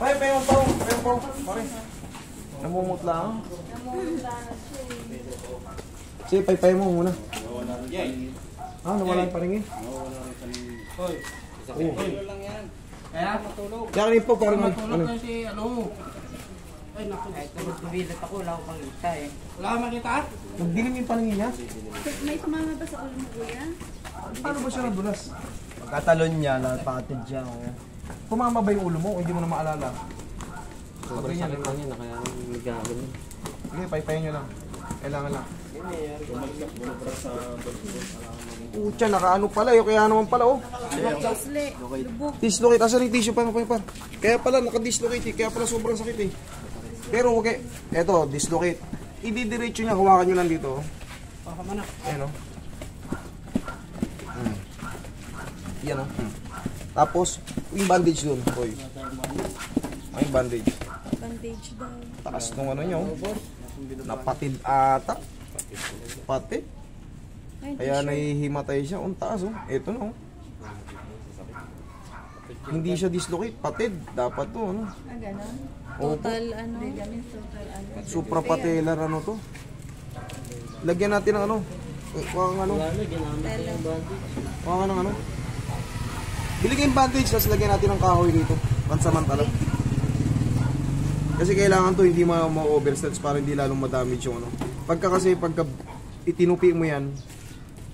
Ay, payong pao. Pare. Namumutla ako. Namumutla na siya eh. Sige, paypay mo muna. Nawala rin paningin. Ah, nawala yung paringin. Nawala rin paningin. Hoy. Hoy, lang yan. Kaya matulog. Kaya kanina po, parang Matulog ano. kasi ano. Ay, naku. Kahit tumibilat ako, wala akong makita eh. Wala kang makita? Nagdilim yung paningin niya. May tumama ba sa ulo mo, kuya? Paano ba siya nadulas? Pagkatalon niya, napatid siya. Tumama ba yung ulo mo o hindi mo na maalala? Sobrang sakit lang yun, kaya nagagano. Sige, paypayin nyo lang. Kailangan lang. Bumagsak mo na para sa Pucha, nakaano pala yun. Kaya naman pala, oh. Dislocate. Lubog. Dislocate. Asan yung tissue pa? Kaya pala, nakadislocate eh. Kaya pala sobrang sakit eh. Pero okay. Eto, dislocate. Ididiretso niya. Hawakan nyo lang dito. Baka manak. Ayan, oh. Yan, oh. Tapos, yung bandage dun. Oy. May bandage. Bandage daw. Taas nung ano nyo. Napatid ata. Patid. Ay, Kaya nahihimatay siya. Ang taas, oh. Ito na, oh. Hindi siya dislocate. Patid. Dapat to, ano. Ah, ganon? Opo. Total, ano? Total, ano? Suprapatellar, ano to. Lagyan natin ng ano. Kuha ng ano. Kuha ka ng ano. Bili kayong bandage, tapos lagyan natin ng kahoy dito. Pansamantala. Kasi kailangan to hindi ma-overstretch para hindi lalong ma-damage yung ano. Pagka itinupi mo yan,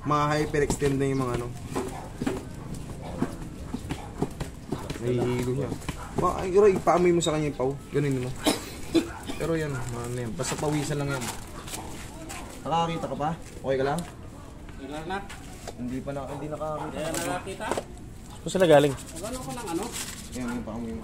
ma-hyperextend na yung mga ano. Nahihilo siya. Ipaamoy mo sa kanya yung pau. Ganunin mo. Pero yan, ano yan. Basta pawisan lang yan. Nakakakita ka pa? Okay ka lang? Ilan na? Hindi nakakakita. Kaya nakakita? Saan sila galing? Magano ko ng ano? Yan yung paamoy mo.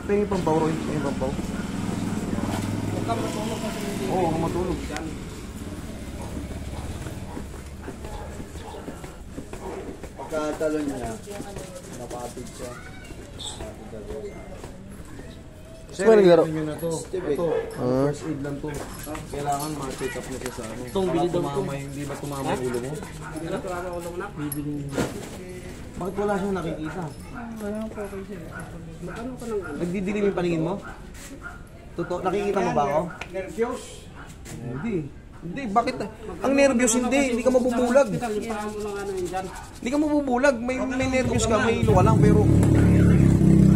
Tingin pang pau, Roy. Tingin pang pau. Huwag kang matulog kasi hindi. Oo, huwag matulog. Yan. Pagkatalon niya, napatid siya. Sir, naglaro? nyo na to. Ito, first aid lang to. Kailangan ma-check up na siya sa ano. Itong bili daw to. Hindi ba tumama yung ulo mo? Hindi na tulala ko lang na. Bakit wala siyang nakikita? Kaya po kayo siya. Magano ka ng ano? Nagdidilim yung paningin mo? Totoo, nakikita mo ba ako? Nervyos. Hindi. Hindi, bakit? Ang nervyos hindi ka mabubulag. Lipahan mo lang ano yun dyan. Hindi ka mabubulag. May nervyos ka, may ilo ka lang, pero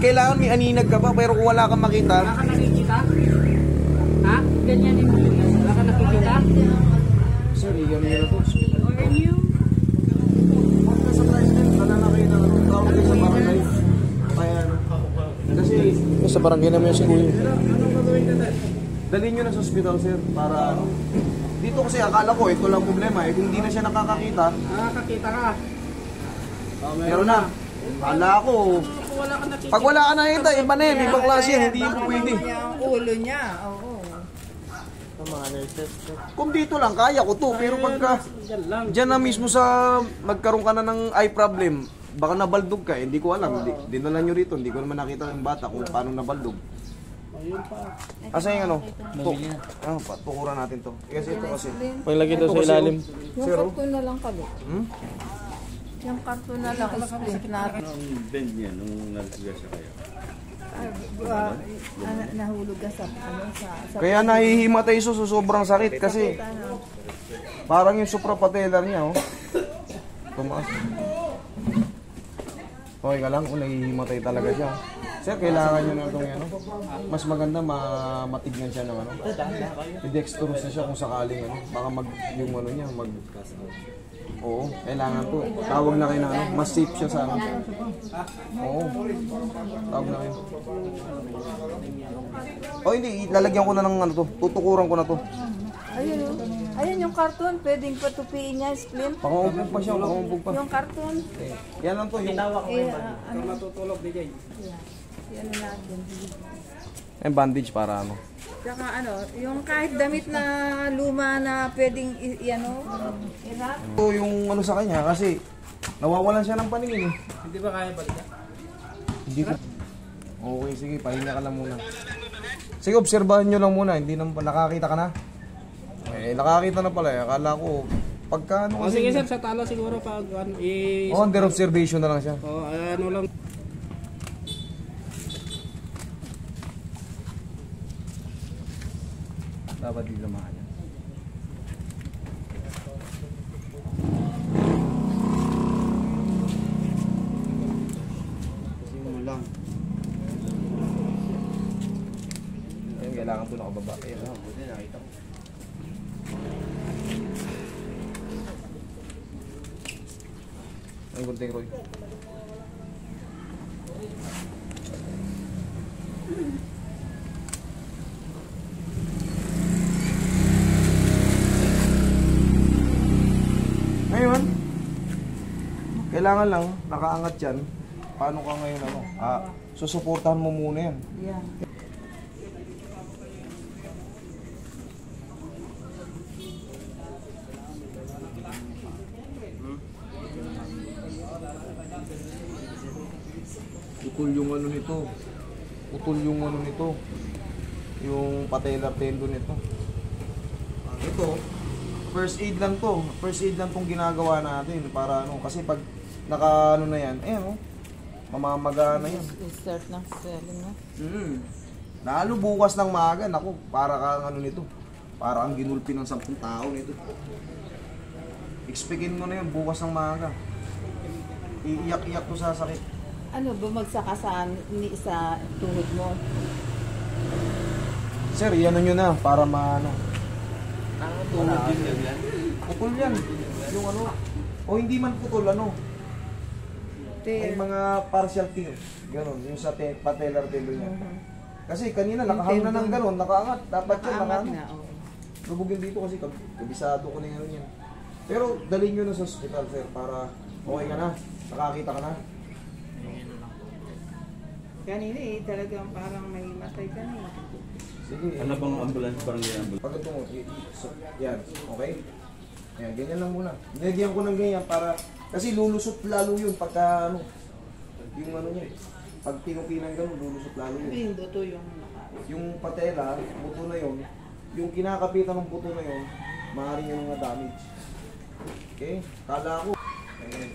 kailangan may aninag ka pa, pero kung wala kang makita. Wala ka nakikita? Ha? Ganyan yung Wala ka nakikita? Sir, iyan nyo na to. Or new? Huwag ka sa president, wala na kayo na tawag kayo sa barangay. Kaya ano. Kasi, Sa barangay naman yung si Kuya. Anong gagawin ka dyan? dalhin nyo na sa hospital, sir, para ano. Dito kasi akala ko, ito lang problema eh. Kung hindi na siya nakakakita, Nakakakita ka. meron na. Akala ko, Kung wala ka nakikita. pag wala ka nakita, iba na yun, ibang klase yan, hindi yung pwede. Yung ulo niya, oo. Kung dito lang, kaya ko to, pero pagka Dyan lang. dyan na mismo sa magkaroon ka na ng eye problem, baka nabaldog ka, hindi ko alam. Dinala nyo rito, hindi ko naman nakita ng bata kung paano nabaldog. Ayun pa. Asa yung ano? Tukuran natin to. Kasi ito kasi. Paglagay daw sa ilalim. Yung Zero? karton na lang kami. Hmm? Yung karton na lang split natin. Ang bend niya nung nagsiga siya kaya. Nahulog ka sa sa Kaya nahihimatay so sobrang sakit kasi parang yung suprapatellar niya, oh. Tumaas. Okay ka lang, kung nahihimatay talaga siya. Sir, kailangan nyo na itong ano. Mas maganda matignan siya ng ano. I-dextrose na siya kung sakaling ano. Baka yung ano niya, Oo, kailangan to. Tawag na kayo na ano. Mas safe siya sa ano. Oo. Tawag na kayo. Oh, hindi. Lalagyan ko na ng ano to. Tutukuran ko na to. Ayun, ayun yung karton, pwedeng patupiin niya, splint. Pangumpog pa siya, pangumpog pa. Yung karton, Yan lang to. Yung Ano matutulog di dyan? yan natin. yung bandage para ano. Tsaka ano, yung kahit damit na luma na pwedeng i-ano, irap. Ito yung ano sa kanya kasi nawawalan siya ng paningin eh. Hindi ba kaya balikan? Hindi ko. Okay, sige, pahinga ka lang muna. Sige, obserbahan nyo lang muna. Hindi na nakakita ka na? Eh, nakakita na pala eh. Akala ko Pagka ano O sige sir, sa talo siguro pag ano, under observation na lang siya. O ano lang. Dapat di lumahan yan. Kasi mo lang. Ayun, kailangan po nakababa. Ayun. Buti nakita ko. Ayun, kunting Roy. Ngayon, kailangan lang, nakaangat yan. Paano ka ngayon, ano? Susuportahan mo muna yan. Yan. Putol yung ano nito. Putol yung ano nito. Yung patellar tendon nito. Ito, first aid lang to. First aid lang tong ginagawa natin para ano, kasi pag naka ano na yan, oh, mamamaga na yan. Start ng swelling na. Lalo bukas ng maaga, naku, para kang ano nito. Para ang ginulpi ng 10 tao nito. Expectin mo na yun, bukas ng maaga. Iiyak-iyak to sa sakit. Ano, bumagsak ka sa tuhod mo? Sir, iyan nyo na para maano. Tulog din yan. Putol yan. Yung ano, o hindi man putol, ano. May mga partial tear. Ganon, yung sa patellar tendon niya. Kasi kanina nakahang na ng ganon, nakaangat. Dapat yan, Nakaangat nakaangat. na, oo. Lubugin dito kasi kabisado ko na yung ano yan. Pero dalhin nyo na sa hospital, sir, para okay ka na. Nakakita ka na. Kanina talagang parang may matay ka na. Sige. Ano bang ambulance? Parang yan ambulance. Pag ito mo, yan, okay? Yan, ganyan lang muna. Nilagyan ko ng ganyan para, kasi lulusot lalo yun pagka ano, yung ano niya, pag tinukinan gano'n, lulusot lalo yun. Yung buto yung Yung patela, buto na yun, yung kinakapitan ng buto na yun, maaaring yung mga damage. Okay? Kala ko, ayan.